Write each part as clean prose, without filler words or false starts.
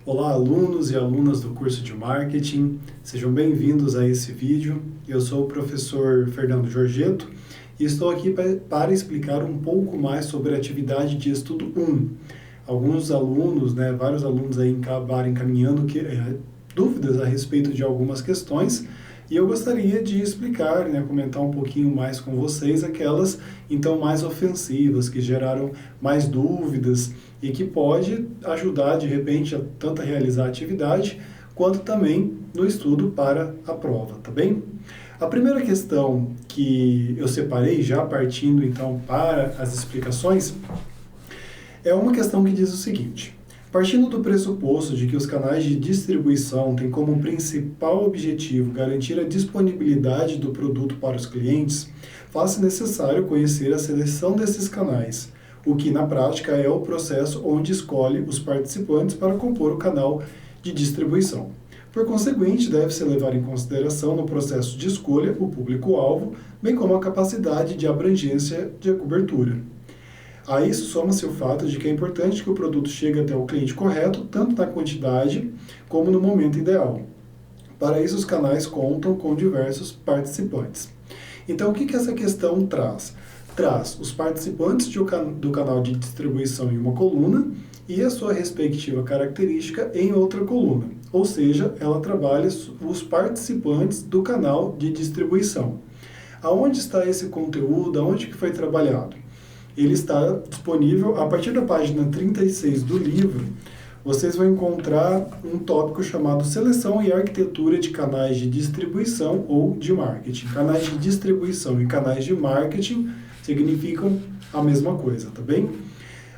Olá, alunos e alunas do curso de Marketing, sejam bem-vindos a esse vídeo. Eu sou o professor Fernando Giorgetto e estou aqui para explicar um pouco mais sobre a atividade de estudo 1. Alguns alunos, vários alunos aí acabaram encaminhando dúvidas a respeito de algumas questões e eu gostaria de explicar, comentar um pouquinho mais com vocês aquelas, então, mais ofensivas, que geraram mais dúvidas e que pode ajudar, de repente, a tanto a realizar a atividade, quanto também no estudo para a prova, tá bem? A primeira questão que eu separei, já partindo, então, para as explicações, é uma questão que diz o seguinte: partindo do pressuposto de que os canais de distribuição têm como principal objetivo garantir a disponibilidade do produto para os clientes, faz-se necessário conhecer a seleção desses canais, o que na prática é o processo onde escolhe os participantes para compor o canal de distribuição. Por conseguinte, deve-se levar em consideração no processo de escolha o público-alvo, bem como a capacidade de abrangência de cobertura. A isso soma-se o fato de que é importante que o produto chegue até o cliente correto, tanto na quantidade como no momento ideal. Para isso, os canais contam com diversos participantes. Então, o que essa questão traz? Traz os participantes do canal de distribuição em uma coluna e a sua respectiva característica em outra coluna. Ou seja, ela trabalha os participantes do canal de distribuição. Aonde está esse conteúdo? Aonde que foi trabalhado? Ele está disponível a partir da página 36 do livro. Vocês vão encontrar um tópico chamado Seleção e Arquitetura de Canais de Distribuição ou de Marketing. Canais de distribuição e canais de marketing significam a mesma coisa, tá bem?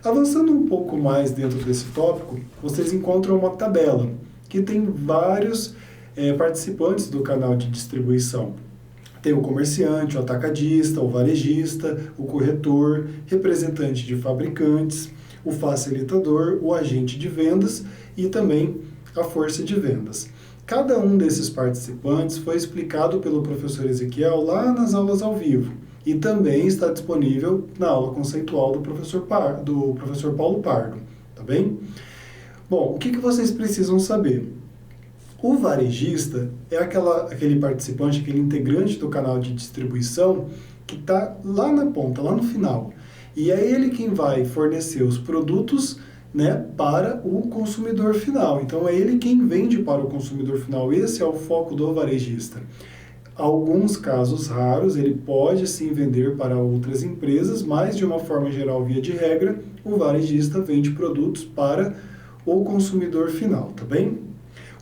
Avançando um pouco mais dentro desse tópico, vocês encontram uma tabela que tem vários participantes do canal de distribuição. Tem o comerciante, o atacadista, o varejista, o corretor, representante de fabricantes, o facilitador, o agente de vendas e também a força de vendas. Cada um desses participantes foi explicado pelo professor Ezequiel lá nas aulas ao vivo e também está disponível na aula conceitual do professor Paulo Pardo, tá bem? Bom, o que vocês precisam saber? O varejista é aquele participante, aquele integrante do canal de distribuição que está lá na ponta, lá no final. E é ele quem vai fornecer os produtos, para o consumidor final. Então é ele quem vende para o consumidor final. Esse é o foco do varejista. Alguns casos raros, ele pode sim vender para outras empresas, mas de uma forma geral, via de regra, o varejista vende produtos para o consumidor final, tá bem?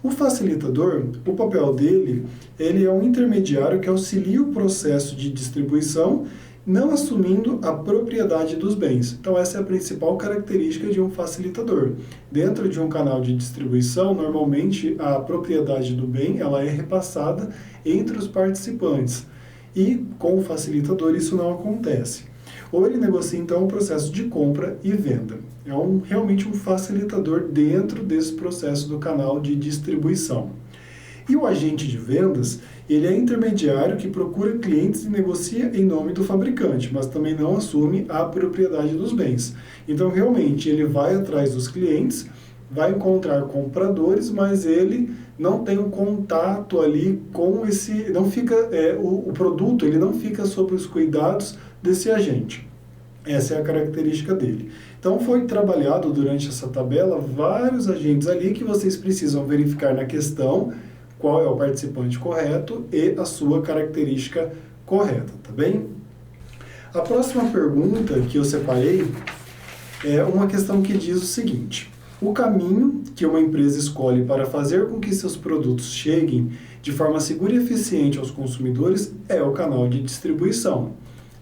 O facilitador, o papel dele, ele é um intermediário que auxilia o processo de distribuição, não assumindo a propriedade dos bens. Então essa é a principal característica de um facilitador. Dentro de um canal de distribuição, normalmente a propriedade do bem ela é repassada entre os participantes. E com o facilitador isso não acontece. Ou ele negocia então o processo de compra e venda. É realmente um facilitador dentro desse processo do canal de distribuição. E o agente de vendas, ele é intermediário que procura clientes e negocia em nome do fabricante, mas também não assume a propriedade dos bens. Então, realmente, ele vai atrás dos clientes, vai encontrar compradores, mas ele não tem um contato ali com esse... não fica, o produto ele não fica sob os cuidados desse agente. Essa é a característica dele. Então, foi trabalhado durante essa tabela vários agentes ali que vocês precisam verificar na questão qual é o participante correto e a sua característica correta, tá bem? A próxima pergunta que eu separei é uma questão que diz o seguinte: o caminho que uma empresa escolhe para fazer com que seus produtos cheguem de forma segura e eficiente aos consumidores é o canal de distribuição.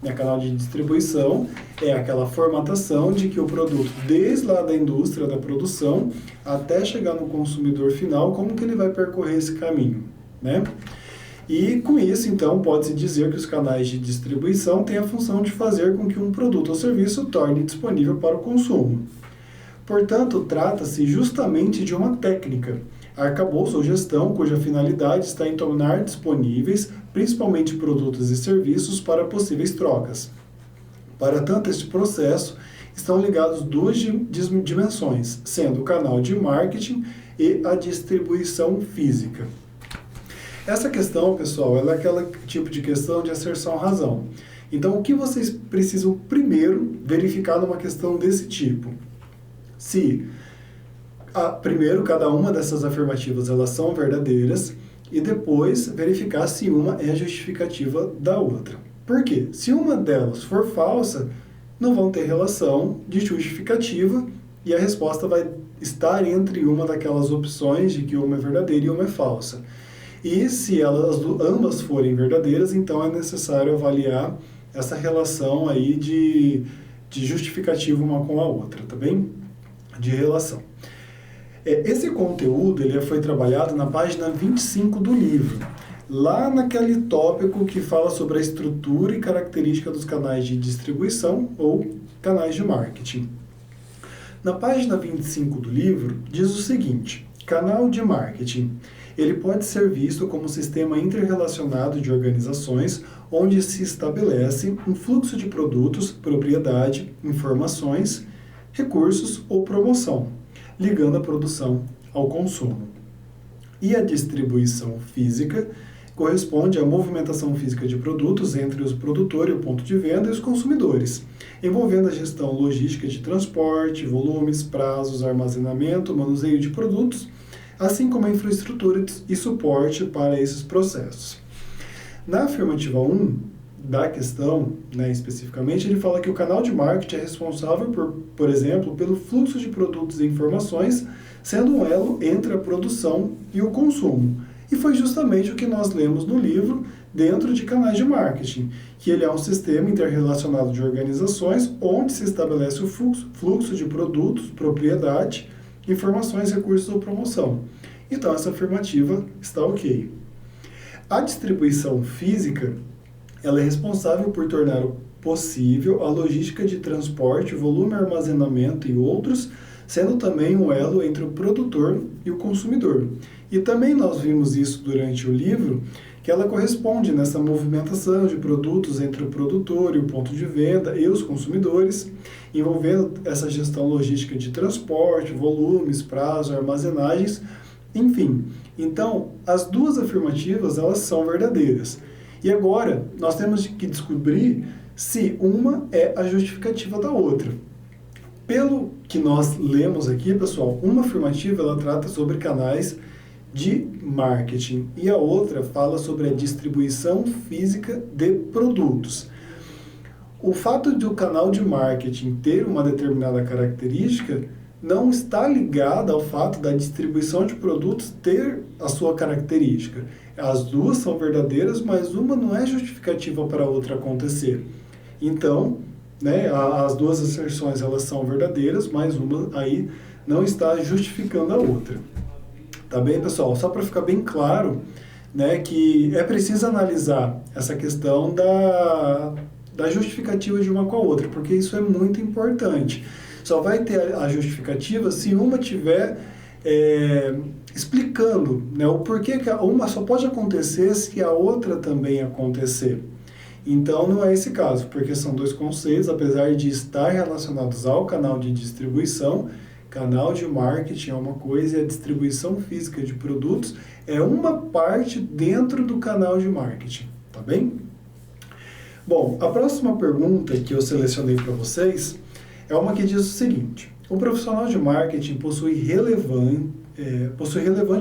O canal de distribuição é aquela formatação de que o produto, desde lá da indústria, da produção, até chegar no consumidor final, como que ele vai percorrer esse caminho, E com isso, então, pode-se dizer que os canais de distribuição têm a função de fazer com que um produto ou serviço torne disponível para o consumo. Portanto, trata-se justamente de uma técnica, arcabouço ou gestão, cuja finalidade está em tornar disponíveis, principalmente produtos e serviços, para possíveis trocas. Para tanto, este processo estão ligados duas dimensões, sendo o canal de marketing e a distribuição física. Essa questão, pessoal, ela é aquele tipo de questão de asserção-razão. Então, o que vocês precisam primeiro verificar numa questão desse tipo? Se, primeiro, cada uma dessas afirmativas elas são verdadeiras e depois verificar se uma é justificativa da outra. Por quê? Se uma delas for falsa, não vão ter relação de justificativa e a resposta vai estar entre uma daquelas opções de que uma é verdadeira e uma é falsa. E se ambas forem verdadeiras, então é necessário avaliar essa relação aí de justificativa uma com a outra, tá bem? De relação. Esse conteúdo ele foi trabalhado na página 25 do livro, lá naquele tópico que fala sobre a estrutura e característica dos canais de distribuição ou canais de marketing. Na página 25 do livro, diz o seguinte: canal de marketing. Ele pode ser visto como um sistema interrelacionado de organizações onde se estabelece um fluxo de produtos, propriedade, informações, recursos ou promoção, ligando a produção ao consumo. E a distribuição física corresponde à movimentação física de produtos entre os produtores, o ponto de venda e os consumidores, envolvendo a gestão logística de transporte, volumes, prazos, armazenamento, manuseio de produtos, assim como a infraestrutura e suporte para esses processos. Na afirmativa 1 da questão, especificamente, ele fala que o canal de marketing é responsável por exemplo, pelo fluxo de produtos e informações, sendo um elo entre a produção e o consumo. E foi justamente o que nós lemos no livro dentro de canais de marketing, que ele é um sistema interrelacionado de organizações onde se estabelece o fluxo de produtos, propriedade, informações, recursos ou promoção. Então, essa afirmativa está ok. A distribuição física, ela é responsável por tornar possível a logística de transporte, volume, armazenamento e outros, sendo também um elo entre o produtor e o consumidor. E também nós vimos isso durante o livro, que ela corresponde nessa movimentação de produtos entre o produtor e o ponto de venda e os consumidores, envolvendo essa gestão logística de transporte, volumes, prazos, armazenagens, enfim. Então, as duas afirmativas, elas são verdadeiras. E agora, nós temos que descobrir se uma é a justificativa da outra. Pelo que nós lemos aqui, pessoal, uma afirmativa, ela trata sobre canais de marketing e a outra fala sobre a distribuição física de produtos. O fato de o canal de marketing ter uma determinada característica não está ligado ao fato da distribuição de produtos ter a sua característica. As duas são verdadeiras, mas uma não é justificativa para a outra acontecer. Então, as duas asserções elas são verdadeiras, mas uma aí não está justificando a outra. Tá bem, pessoal? Só para ficar bem claro, que é preciso analisar essa questão da justificativa de uma com a outra, porque isso é muito importante. Só vai ter a justificativa se uma tiver explicando o porquê que uma só pode acontecer se a outra também acontecer. Então, não é esse caso, porque são dois conceitos, apesar de estar relacionados ao canal de distribuição. Canal de marketing é uma coisa e a distribuição física de produtos é uma parte dentro do canal de marketing, tá bem? Bom, a próxima pergunta que eu selecionei para vocês é uma que diz o seguinte: o profissional de marketing possui relevante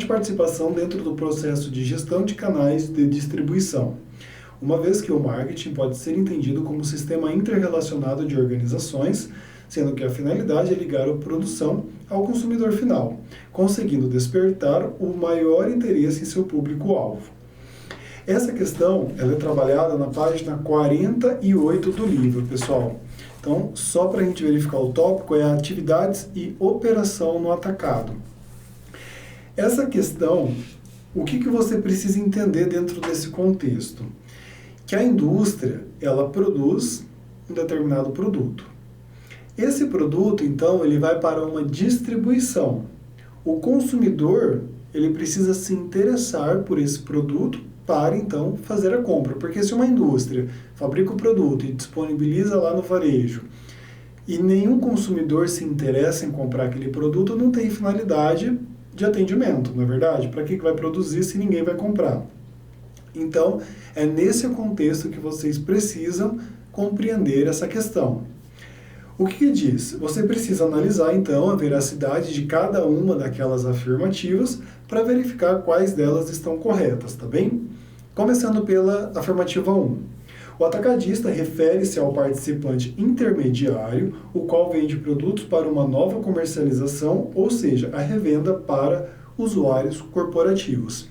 participação dentro do processo de gestão de canais de distribuição, uma vez que o marketing pode ser entendido como um sistema interrelacionado de organizações, sendo que a finalidade é ligar a produção ao consumidor final, conseguindo despertar o maior interesse em seu público-alvo. Essa questão ela é trabalhada na página 48 do livro, pessoal. Então, só para a gente verificar o tópico, é atividades e operação no atacado. Essa questão, o que você precisa entender dentro desse contexto? Que a indústria, ela produz um determinado produto. Esse produto, então, ele vai para uma distribuição. O consumidor, ele precisa se interessar por esse produto para, então, fazer a compra. Porque se uma indústria fabrica o produto e disponibiliza lá no varejo e nenhum consumidor se interessa em comprar aquele produto, não tem finalidade de atendimento, não é verdade? Para que vai produzir se ninguém vai comprar? Então, é nesse contexto que vocês precisam compreender essa questão. O que diz? Você precisa analisar, então, a veracidade de cada uma daquelas afirmativas para verificar quais delas estão corretas, tá bem? Começando pela afirmativa 1. O atacadista refere-se ao participante intermediário, o qual vende produtos para uma nova comercialização, ou seja, a revenda para usuários corporativos.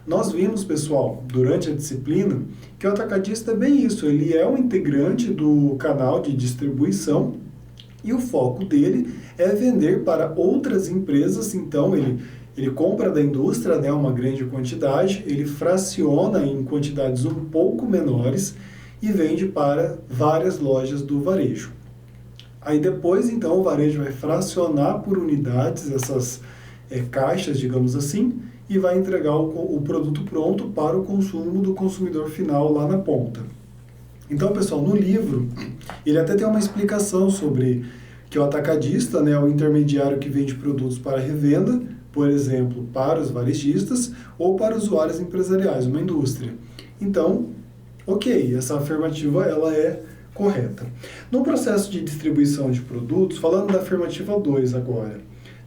Nós vimos, pessoal, durante a disciplina, que o atacadista é bem isso, ele é um integrante do canal de distribuição e o foco dele é vender para outras empresas, então ele compra da indústria, né, uma grande quantidade, ele fraciona em quantidades um pouco menores e vende para várias lojas do varejo. Aí depois, então, o varejo vai fracionar por unidades essas caixas, digamos assim, e vai entregar o produto pronto para o consumo do consumidor final lá na ponta. Então, pessoal, no livro, ele até tem uma explicação sobre que o atacadista, né, é o intermediário que vende produtos para revenda, por exemplo, para os varejistas ou para usuários empresariais, uma indústria. Então, ok, essa afirmativa ela é correta. No processo de distribuição de produtos, falando da afirmativa 2 agora,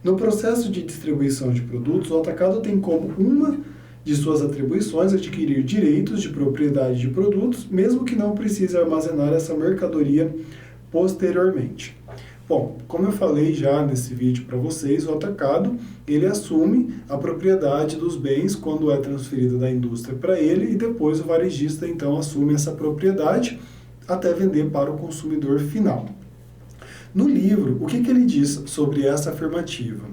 no processo de distribuição de produtos, o atacado tem como uma de suas atribuições adquirir direitos de propriedade de produtos, mesmo que não precise armazenar essa mercadoria posteriormente. Bom, como eu falei já nesse vídeo para vocês, o atacado, ele assume a propriedade dos bens quando é transferida da indústria para ele e depois o varejista, então, assume essa propriedade até vender para o consumidor final. No livro, o que ele diz sobre essa afirmativa?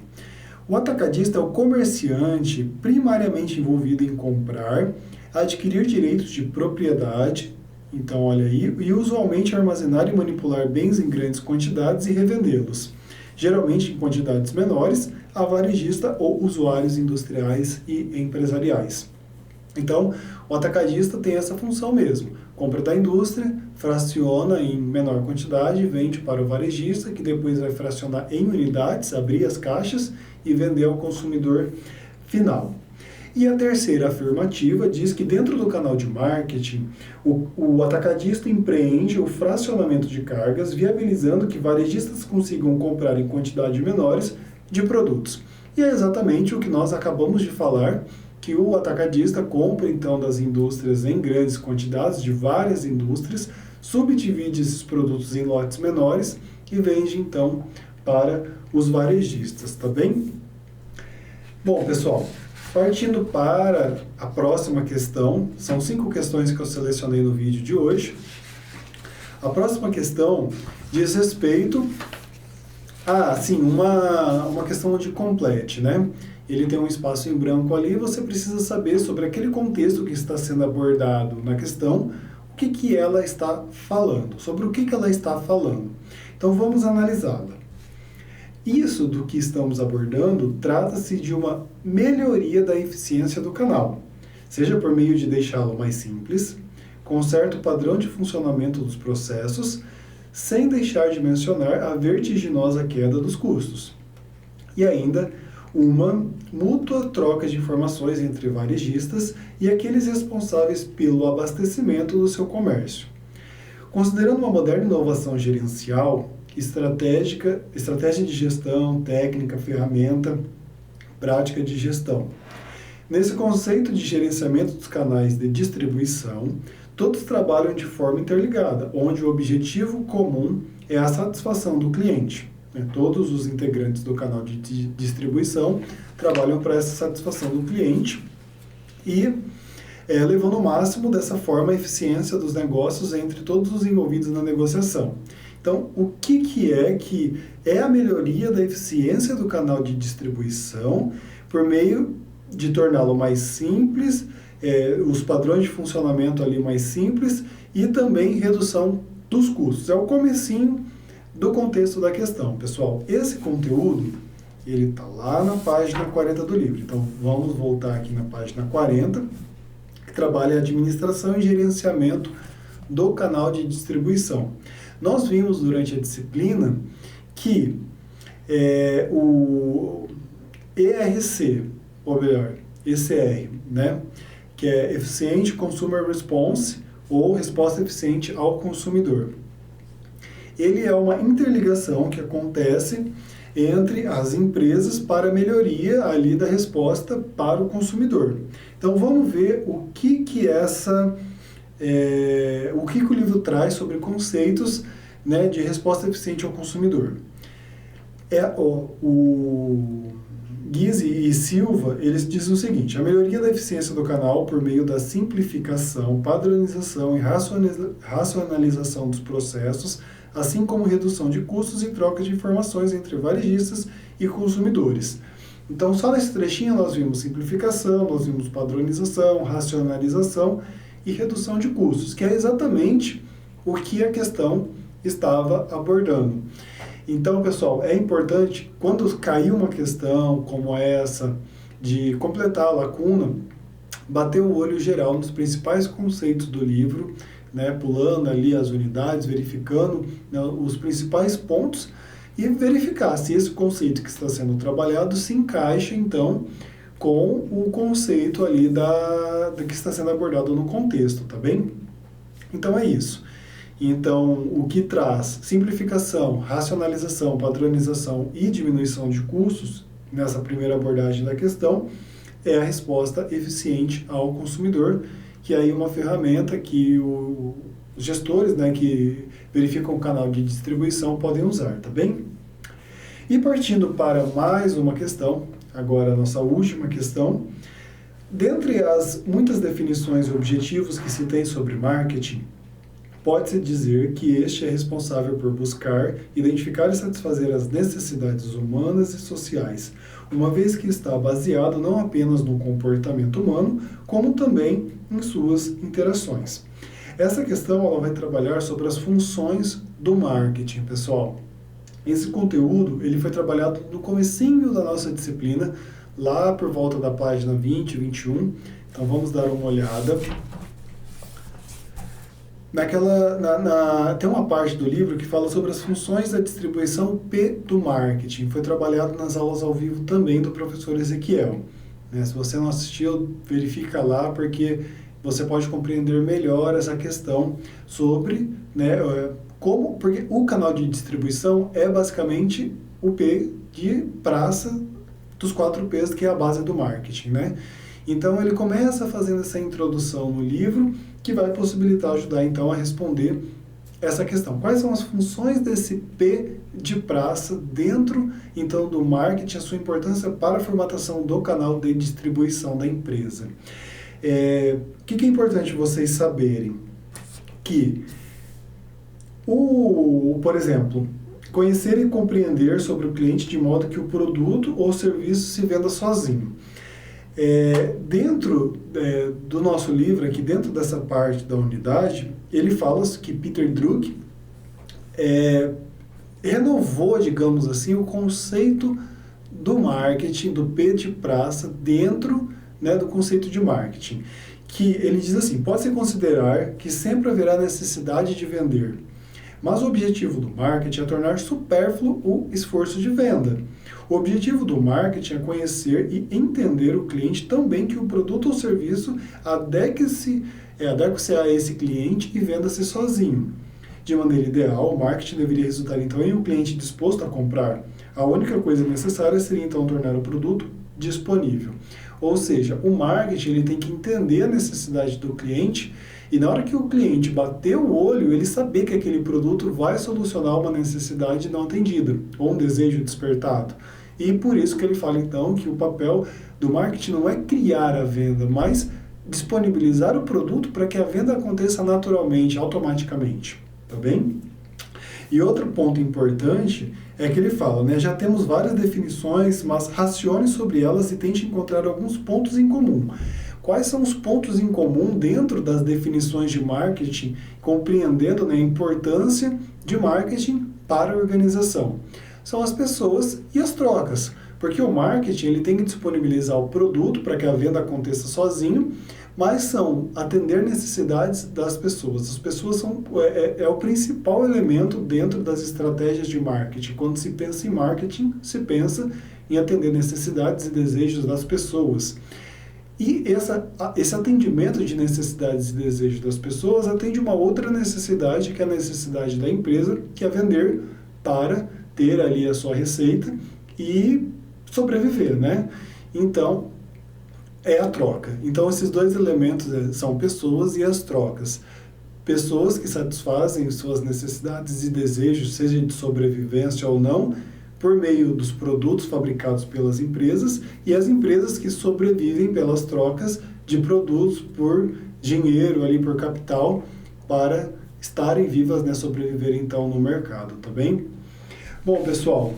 O atacadista é o comerciante primariamente envolvido em comprar, adquirir direitos de propriedade, então olha aí, e usualmente armazenar e manipular bens em grandes quantidades e revendê-los, geralmente em quantidades menores, a varejista ou usuários industriais e empresariais. Então, o atacadista tem essa função mesmo. Compra da indústria, fraciona em menor quantidade e vende para o varejista, que depois vai fracionar em unidades, abrir as caixas e vender ao consumidor final. E a terceira afirmativa diz que dentro do canal de marketing, o atacadista empreende o fracionamento de cargas, viabilizando que varejistas consigam comprar em quantidades menores de produtos. E é exatamente o que nós acabamos de falar, que o atacadista compra então das indústrias em grandes quantidades, de várias indústrias, subdivide esses produtos em lotes menores e vende então para os varejistas, tá bem? Bom, pessoal, partindo para a próxima questão, são 5 questões que eu selecionei no vídeo de hoje. A próxima questão diz respeito a, uma questão de complete, né? Ele tem um espaço em branco ali, você precisa saber sobre aquele contexto que está sendo abordado na questão, o que ela está falando, sobre o que ela está falando. Então vamos analisá-la. Isso do que estamos abordando trata-se de uma melhoria da eficiência do canal, seja por meio de deixá-lo mais simples, com certo padrão de funcionamento dos processos, sem deixar de mencionar a vertiginosa queda dos custos. E ainda uma mútua troca de informações entre varejistas e aqueles responsáveis pelo abastecimento do seu comércio. Considerando uma moderna inovação gerencial, estratégia de gestão, técnica, ferramenta, prática de gestão. Nesse conceito de gerenciamento dos canais de distribuição, todos trabalham de forma interligada, onde o objetivo comum é a satisfação do cliente. Todos os integrantes do canal de distribuição trabalham para essa satisfação do cliente e levando ao máximo dessa forma a eficiência dos negócios entre todos os envolvidos na negociação. Então, o que é a melhoria da eficiência do canal de distribuição por meio de torná-lo mais simples, os padrões de funcionamento ali mais simples e também redução dos custos. É o comecinho do contexto da questão, pessoal. Esse conteúdo, ele está lá na página 40 do livro. Então, vamos voltar aqui na página 40, que trabalha a administração e gerenciamento do canal de distribuição. Nós vimos durante a disciplina que ERC, ou melhor, ECR, né? Que é Efficient Consumer Response, ou Resposta Eficiente ao Consumidor. Ele é uma interligação que acontece entre as empresas para a melhoria ali da resposta para o consumidor. Então vamos ver o que o livro traz sobre conceitos, né, de resposta eficiente ao consumidor. O Guise e Silva, eles dizem o seguinte: a melhoria da eficiência do canal por meio da simplificação, padronização e racionalização dos processos, assim como redução de custos e troca de informações entre varejistas e consumidores. Então, só nesse trechinho nós vimos simplificação, nós vimos padronização, racionalização e redução de custos, que é exatamente o que a questão estava abordando. Então, pessoal, é importante, quando cair uma questão como essa, de completar a lacuna, bater o olho geral nos principais conceitos do livro, né, pulando ali as unidades, verificando, né, os principais pontos e verificar se esse conceito que está sendo trabalhado se encaixa, então, com o conceito ali da que está sendo abordado no contexto, tá bem? Então, é isso. Então, o que traz simplificação, racionalização, padronização e diminuição de custos, nessa primeira abordagem da questão, é a resposta eficiente ao consumidor, que é aí uma ferramenta que os gestores, né, que verificam o canal de distribuição podem usar, tá bem? E partindo para mais uma questão, agora a nossa última questão, dentre as muitas definições e objetivos que se tem sobre marketing, pode-se dizer que este é responsável por buscar, identificar e satisfazer as necessidades humanas e sociais, uma vez que está baseado não apenas no comportamento humano, como também em suas interações. Essa questão ela vai trabalhar sobre as funções do marketing, pessoal. Esse conteúdo ele foi trabalhado no comecinho da nossa disciplina, lá por volta da página 20, 21. Então vamos dar uma olhada. Tem uma parte do livro que fala sobre as funções da distribuição P do marketing. Foi trabalhado nas aulas ao vivo também do professor Ezequiel. Se você não assistiu, verifica lá, porque você pode compreender melhor essa questão sobre, né, porque o canal de distribuição é basicamente o P de praça dos 4 P's, que é a base do marketing, né? Então ele começa fazendo essa introdução no livro, que vai ajudar então a responder essa questão. Quais são as funções desse P de praça dentro então do marketing, a sua importância para a formatação do canal de distribuição da empresa? O que é importante vocês saberem? Que, por exemplo, conhecer e compreender sobre o cliente de modo que o produto ou serviço se venda sozinho. Dentro do nosso livro, aqui dentro dessa parte da unidade, ele fala que Peter Drucker renovou, digamos assim, o conceito do marketing, do P de praça, dentro, né, do conceito de marketing. Que ele diz assim: pode-se considerar que sempre haverá necessidade de vender, mas o objetivo do marketing é tornar supérfluo o esforço de venda. O objetivo do marketing é conhecer e entender o cliente tão bem que o produto ou serviço adeque-se a esse cliente e venda-se sozinho. De maneira ideal, o marketing deveria resultar então em um cliente disposto a comprar. A única coisa necessária seria então tornar o produto disponível. Ou seja, o marketing ele tem que entender a necessidade do cliente e na hora que o cliente bater o olho, ele saber que aquele produto vai solucionar uma necessidade não atendida ou um desejo despertado. E por isso que ele fala então que o papel do marketing não é criar a venda, mas disponibilizar o produto para que a venda aconteça naturalmente, automaticamente. Tá bem? E outro ponto importante é que ele fala, né, já temos várias definições, mas racione sobre elas e tente encontrar alguns pontos em comum. Quais são os pontos em comum dentro das definições de marketing, compreendendo, né, a importância de marketing para a organização? São as pessoas e as trocas, porque o marketing ele tem que disponibilizar o produto para que a venda aconteça sozinho, mas são atender necessidades das pessoas. As pessoas são o principal elemento dentro das estratégias de marketing. Quando se pensa em marketing, se pensa em atender necessidades e desejos das pessoas. E esse atendimento de necessidades e desejos das pessoas atende uma outra necessidade, que é a necessidade da empresa, que é vender para ter ali a sua receita e sobreviver, né? Então, é a troca. Então, esses dois elementos são pessoas e as trocas. Pessoas que satisfazem suas necessidades e desejos, seja de sobrevivência ou não, por meio dos produtos fabricados pelas empresas, e as empresas que sobrevivem pelas trocas de produtos por dinheiro, ali por capital, para estarem vivas, né, sobreviverem então no mercado, tá bem? Bom, pessoal,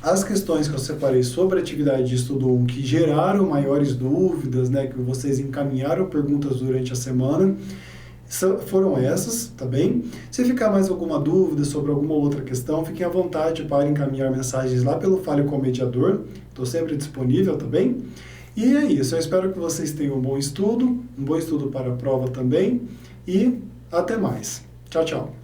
as questões que eu separei sobre a atividade de estudo 1 que geraram maiores dúvidas, né, que vocês encaminharam perguntas durante a semana, foram essas, tá bem? Se ficar mais alguma dúvida sobre alguma outra questão, fiquem à vontade para encaminhar mensagens lá pelo Fale com o Mediador, estou sempre disponível, tá bem? E é isso, eu espero que vocês tenham um bom estudo para a prova também, e até mais. Tchau, tchau!